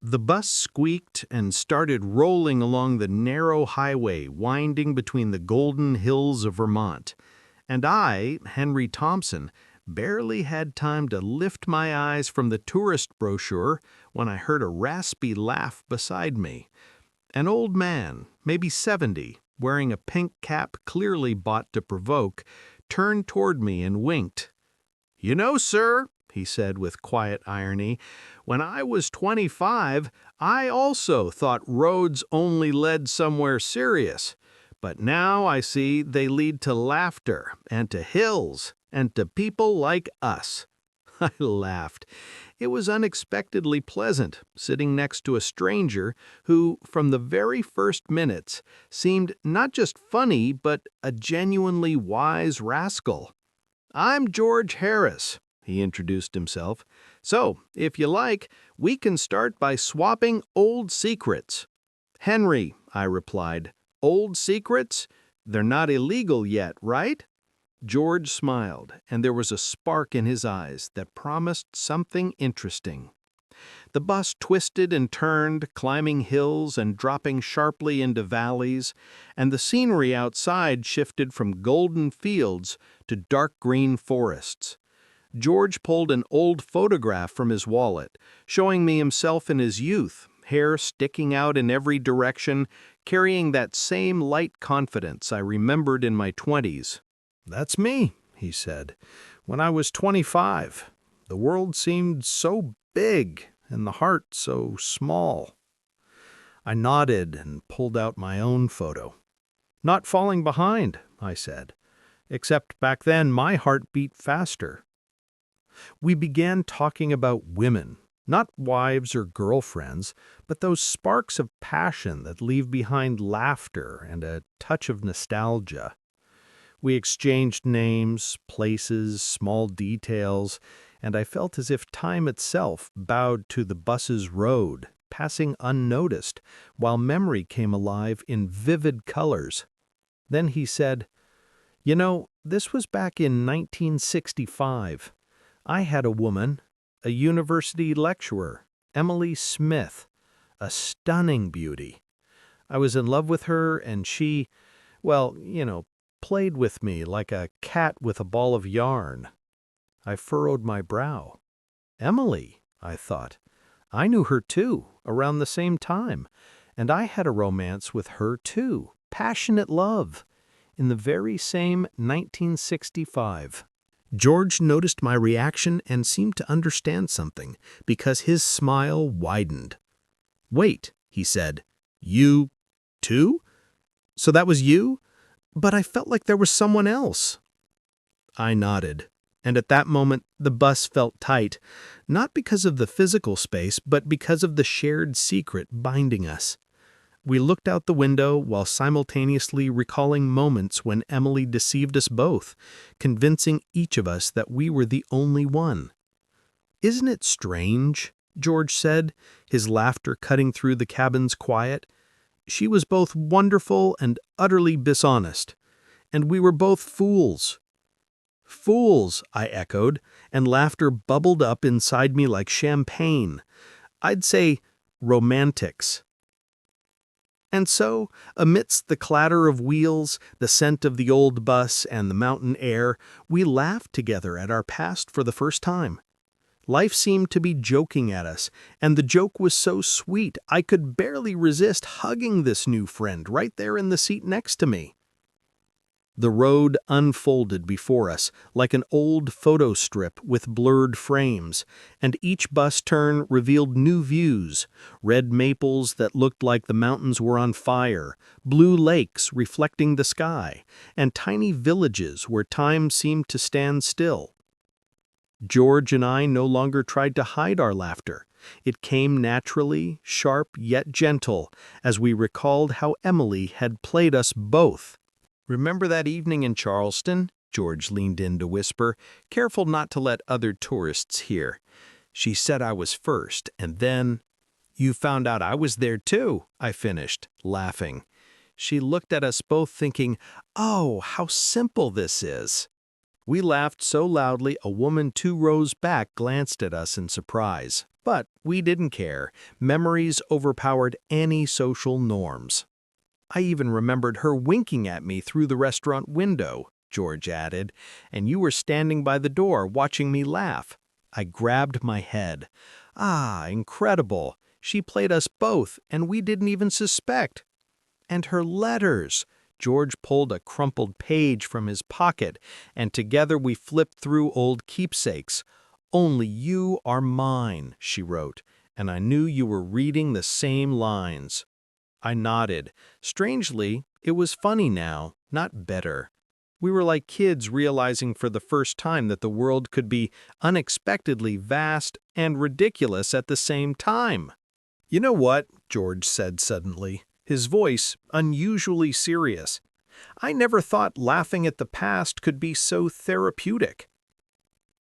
The bus squeaked and started rolling along the narrow highway winding between the golden hills of Vermont. And I, Henry Thompson, barely had time to lift my eyes from the tourist brochure when I heard a raspy laugh beside me. An old man, maybe 70, wearing a pink cap clearly bought to provoke, turned toward me and winked. "You know, sir," he said with quiet irony, "when I was 25, I also thought roads only led somewhere serious. But now I see they lead to laughter and to hills and to people like us." I laughed. It was unexpectedly pleasant, sitting next to a stranger who, from the very first minutes, seemed not just funny but a genuinely wise rascal. "I'm George Harris," he introduced himself. "So, if you like, we can start by swapping old secrets." "Henry," I replied. "Old secrets? They're not illegal yet, right?" George smiled, and there was a spark in his eyes that promised something interesting. The bus twisted and turned, climbing hills and dropping sharply into valleys, and the scenery outside shifted from golden fields to dark green forests. George pulled an old photograph from his wallet, showing me himself in his youth, hair sticking out in every direction, carrying that same light confidence I remembered in my 20s. "That's me," he said. "When I was 25, the world seemed so big and the heart so small." I nodded and pulled out my own photo. "Not falling behind," I said, "except back then my heart beat faster." We began talking about women, not wives or girlfriends, but those sparks of passion that leave behind laughter and a touch of nostalgia. We exchanged names, places, small details, and I felt as if time itself bowed to the bus's road, passing unnoticed, while memory came alive in vivid colors. Then he said, "You know, this was back in 1965. I had a woman, a university lecturer, Emily Smith, a stunning beauty. I was in love with her, and she, well, played with me like a cat with a ball of yarn." I furrowed my brow. Emily, I thought. I knew her too, around the same time, and I had a romance with her too, passionate love, in the very same 1965. George noticed my reaction and seemed to understand something, because his smile widened. "Wait," he said, "you, too? So that was you? But I felt like there was someone else." I nodded, and at that moment the bus felt tight, not because of the physical space, but because of the shared secret binding us. We looked out the window while simultaneously recalling moments when Emily deceived us both, convincing each of us that we were the only one. "Isn't it strange?" George said, his laughter cutting through the cabin's quiet. "She was both wonderful and utterly dishonest, and we were both fools." "Fools," I echoed, and laughter bubbled up inside me like champagne. I'd say romantics. And so, amidst the clatter of wheels, the scent of the old bus, and the mountain air, we laughed together at our past for the first time. Life seemed to be joking at us, and the joke was so sweet I could barely resist hugging this new friend right there in the seat next to me. The road unfolded before us like an old photo strip with blurred frames, and each bus turn revealed new views: red maples that looked like the mountains were on fire, blue lakes reflecting the sky, and tiny villages where time seemed to stand still. George and I no longer tried to hide our laughter. It came naturally, sharp yet gentle, as we recalled how Emily had played us both. "Remember that evening in Charleston?" George leaned in to whisper, careful not to let other tourists hear. "She said I was first, and then—" "You found out I was there too," I finished, laughing. She looked at us both thinking, "Oh, how simple this is." We laughed so loudly a woman 2 rows back glanced at us in surprise. But we didn't care. Memories overpowered any social norms. I even remembered her winking at me through the restaurant window, George added, and you were standing by the door watching me laugh. I grabbed my head. Ah, incredible. She played us both, and we didn't even suspect. And her letters. George pulled a crumpled page from his pocket, and together we flipped through old keepsakes. "Only you are mine," she wrote, and I knew you were reading the same lines. I nodded. Strangely, it was funny now, not bitter. We were like kids realizing for the first time that the world could be unexpectedly vast and ridiculous at the same time. "You know what?" George said suddenly, his voice unusually serious. "I never thought laughing at the past could be so therapeutic."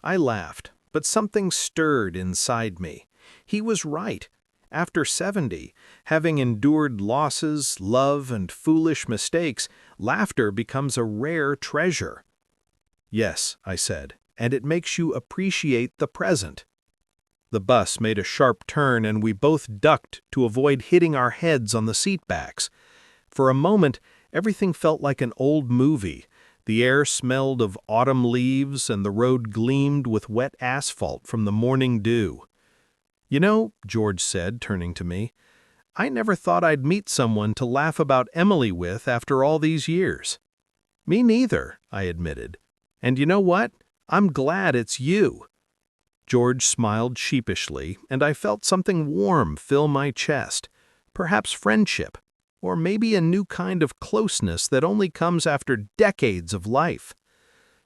I laughed, but something stirred inside me. He was right. After 70, having endured losses, love, and foolish mistakes, laughter becomes a rare treasure. "Yes," I said, "and it makes you appreciate the present." The bus made a sharp turn and we both ducked to avoid hitting our heads on the seatbacks. For a moment, everything felt like an old movie. The air smelled of autumn leaves and the road gleamed with wet asphalt from the morning dew. "You know," George said, turning to me, "I never thought I'd meet someone to laugh about Emily with after all these years." "Me neither," I admitted. "And you know what? I'm glad it's you." George smiled sheepishly, and I felt something warm fill my chest. Perhaps friendship, or maybe a new kind of closeness that only comes after decades of life.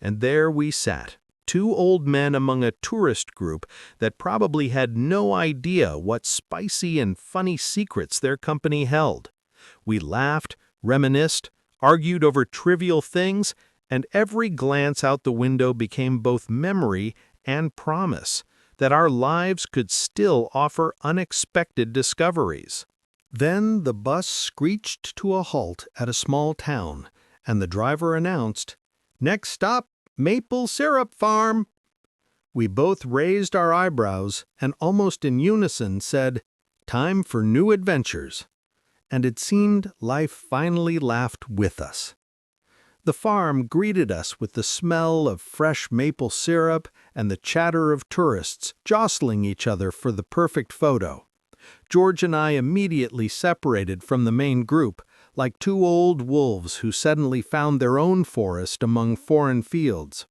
And there we sat, two old men among a tourist group that probably had no idea what spicy and funny secrets their company held. We laughed, reminisced, argued over trivial things, and every glance out the window became both memory and promise that our lives could still offer unexpected discoveries. Then the bus screeched to a halt at a small town, and the driver announced, "Next stop, Maple Syrup Farm." We both raised our eyebrows and almost in unison said, "Time for new adventures." And it seemed life finally laughed with us. The farm greeted us with the smell of fresh maple syrup and the chatter of tourists jostling each other for the perfect photo. George and I immediately separated from the main group, like two old wolves who suddenly found their own forest among foreign fields.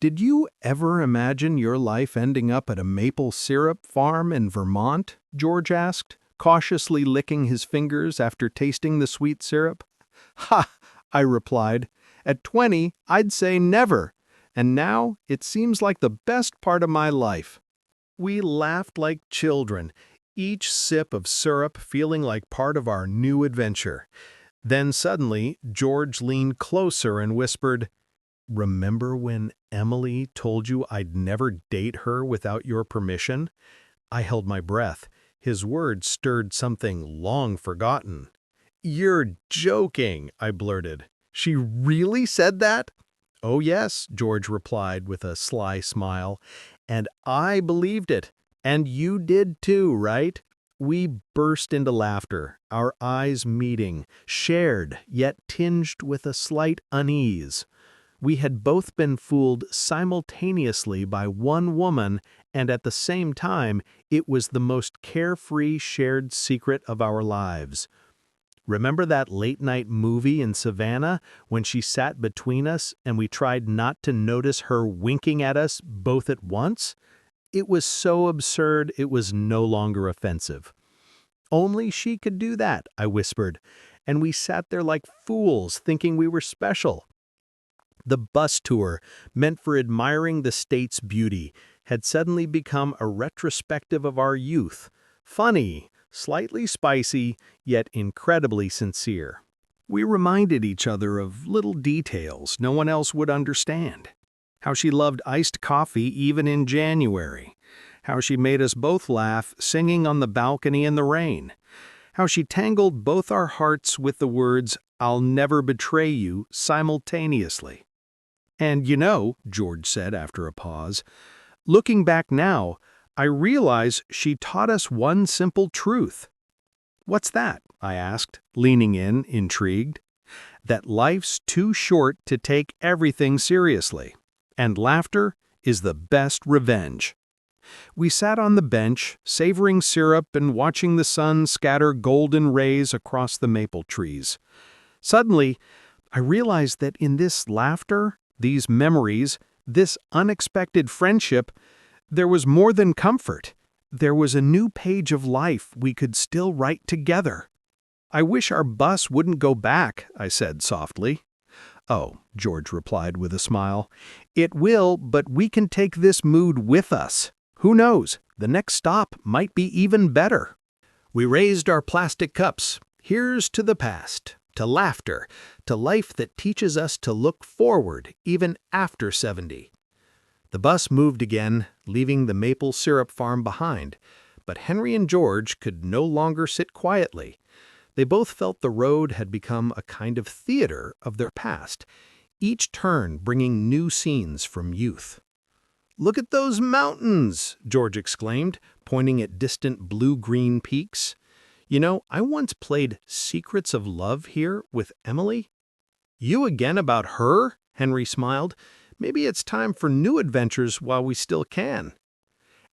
"Did you ever imagine your life ending up at a maple syrup farm in Vermont?" George asked, cautiously licking his fingers after tasting the sweet syrup. "Ha!" I replied. "At 20, I'd say never, and now it seems like the best part of my life." We laughed like children, each sip of syrup feeling like part of our new adventure. Then suddenly, George leaned closer and whispered, "Remember when Emily told you I'd never date her without your permission?" I held my breath. His words stirred something long forgotten. "You're joking," I blurted. "She really said that?" "Oh yes," George replied with a sly smile. "And I believed it. And you did too, right?" We burst into laughter, our eyes meeting, shared yet tinged with a slight unease. We had both been fooled simultaneously by one woman, and at the same time, it was the most carefree shared secret of our lives. Remember that late-night movie in Savannah when she sat between us and we tried not to notice her winking at us both at once? It was so absurd it was no longer offensive. "Only she could do that," I whispered, and we sat there like fools thinking we were special. The bus tour, meant for admiring the state's beauty, had suddenly become a retrospective of our youth. Funny, slightly spicy, yet incredibly sincere. We reminded each other of little details no one else would understand. How she loved iced coffee even in January. How she made us both laugh singing on the balcony in the rain. How she tangled both our hearts with the words, "I'll never betray you," simultaneously. "And you know," George said after a pause, "looking back now, I realize she taught us one simple truth. "What's that?" I asked, leaning in, intrigued. "That life's too short to take everything seriously, and laughter is the best revenge." We sat on the bench, savoring syrup and watching the sun scatter golden rays across the maple trees. Suddenly, I realized that in this laughter, these memories, this unexpected friendship, there was more than comfort. There was a new page of life we could still write together. "I wish our bus wouldn't go back," I said softly. "Oh," George replied with a smile, "it will, but we can take this mood with us. Who knows, the next stop might be even better." We raised our plastic cups. Here's to the past, to laughter, to life that teaches us to look forward even after 70. The bus moved again, leaving the maple syrup farm behind, but Henry and George could no longer sit quietly. They both felt the road had become a kind of theater of their past, each turn bringing new scenes from youth. "Look at those mountains!" George exclaimed, pointing at distant blue-green peaks. "You know, I once played Secrets of Love here with Emily." "You again about her?" Henry smiled. "Maybe it's time for new adventures while we still can."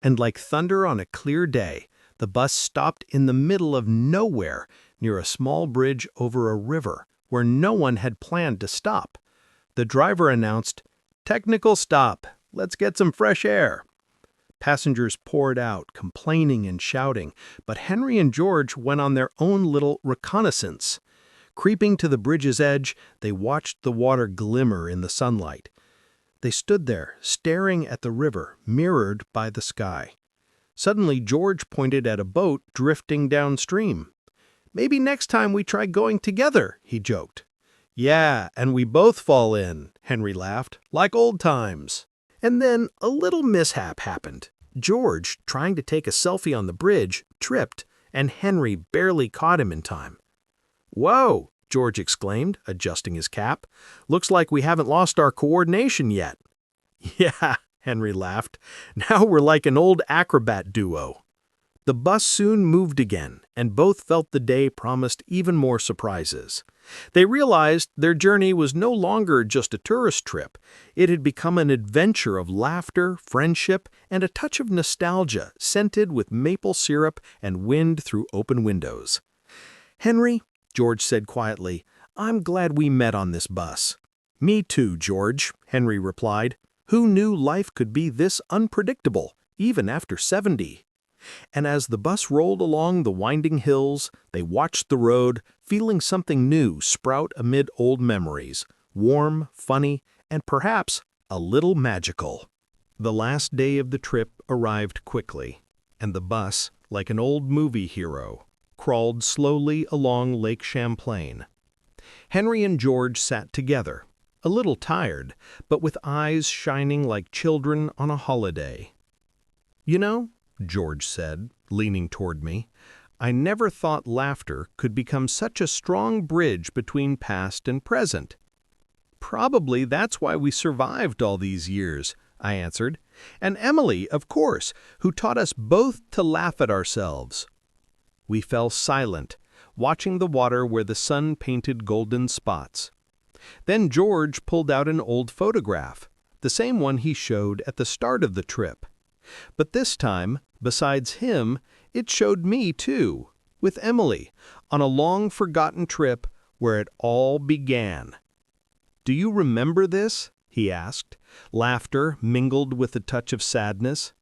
And like thunder on a clear day, the bus stopped in the middle of nowhere near a small bridge over a river where no one had planned to stop. The driver announced, "Technical stop. Let's get some fresh air." Passengers poured out, complaining and shouting, but Henry and George went on their own little reconnaissance. Creeping to the bridge's edge, they watched the water glimmer in the sunlight. They stood there, staring at the river, mirrored by the sky. Suddenly, George pointed at a boat drifting downstream. "Maybe next time we try going together," he joked. "Yeah, and we both fall in," Henry laughed, "like old times." And then a little mishap happened. George, trying to take a selfie on the bridge, tripped, and Henry barely caught him in time. "Whoa!" George exclaimed, adjusting his cap. "Looks like we haven't lost our coordination yet." "Yeah," Henry laughed. "Now we're like an old acrobat duo." The bus soon moved again, and both felt the day promised even more surprises. They realized their journey was no longer just a tourist trip. It had become an adventure of laughter, friendship, and a touch of nostalgia scented with maple syrup and wind through open windows. "Henry," George said quietly, "I'm glad we met on this bus." "Me too, George," Henry replied. "Who knew life could be this unpredictable, even after 70? And as the bus rolled along the winding hills, they watched the road, feeling something new sprout amid old memories, warm, funny, and perhaps a little magical. The last day of the trip arrived quickly, and the bus, like an old movie hero, crawled slowly along Lake Champlain. Henry and George sat together, a little tired, but with eyes shining like children on a holiday. "You know," George said, leaning toward me, "I never thought laughter could become such a strong bridge between past and present." "Probably that's why we survived all these years," I answered. "And Emily, of course, who taught us both to laugh at ourselves." We fell silent, watching the water where the sun painted golden spots. Then George pulled out an old photograph, the same one he showed at the start of the trip. But this time, besides him, it showed me too, with Emily, on a long-forgotten trip where it all began. "Do you remember this?" he asked, laughter mingled with a touch of sadness.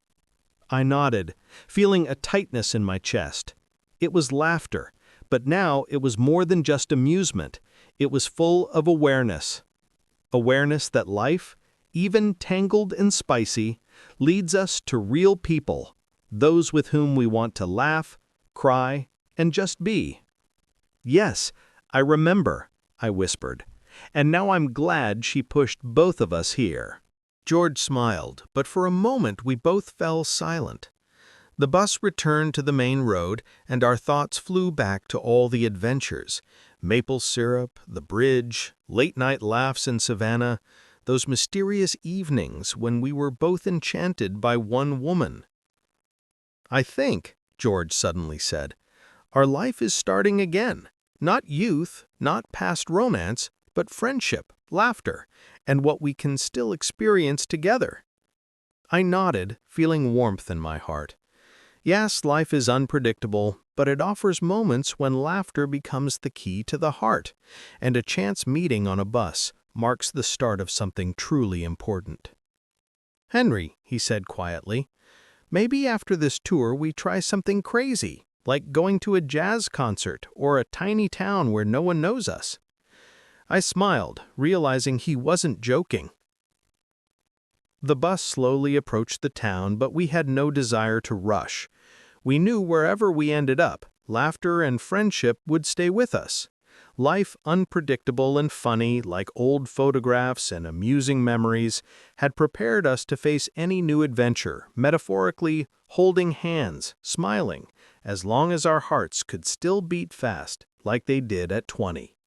I nodded, feeling a tightness in my chest. It was laughter, but now it was more than just amusement. It was full of awareness. Awareness that life, even tangled and spicy, leads us to real people, those with whom we want to laugh, cry, and just be. "Yes, I remember," I whispered, "and now I'm glad she pushed both of us here." George smiled, but for a moment we both fell silent. The bus returned to the main road, and our thoughts flew back to all the adventures: maple syrup, the bridge, late-night laughs in Savannah, those mysterious evenings when we were both enchanted by one woman. "I think," George suddenly said, "our life is starting again. Not youth, not past romance, but friendship, laughter, and what we can still experience together." I nodded, feeling warmth in my heart. Yes, life is unpredictable, but it offers moments when laughter becomes the key to the heart, and a chance meeting on a bus marks the start of something truly important. "Henry," he said quietly, "maybe after this tour we try something crazy, like going to a jazz concert or a tiny town where no one knows us." I smiled, realizing he wasn't joking. The bus slowly approached the town, but we had no desire to rush. We knew wherever we ended up, laughter and friendship would stay with us. Life, unpredictable and funny, like old photographs and amusing memories, had prepared us to face any new adventure, metaphorically holding hands, smiling, as long as our hearts could still beat fast, like they did at 20.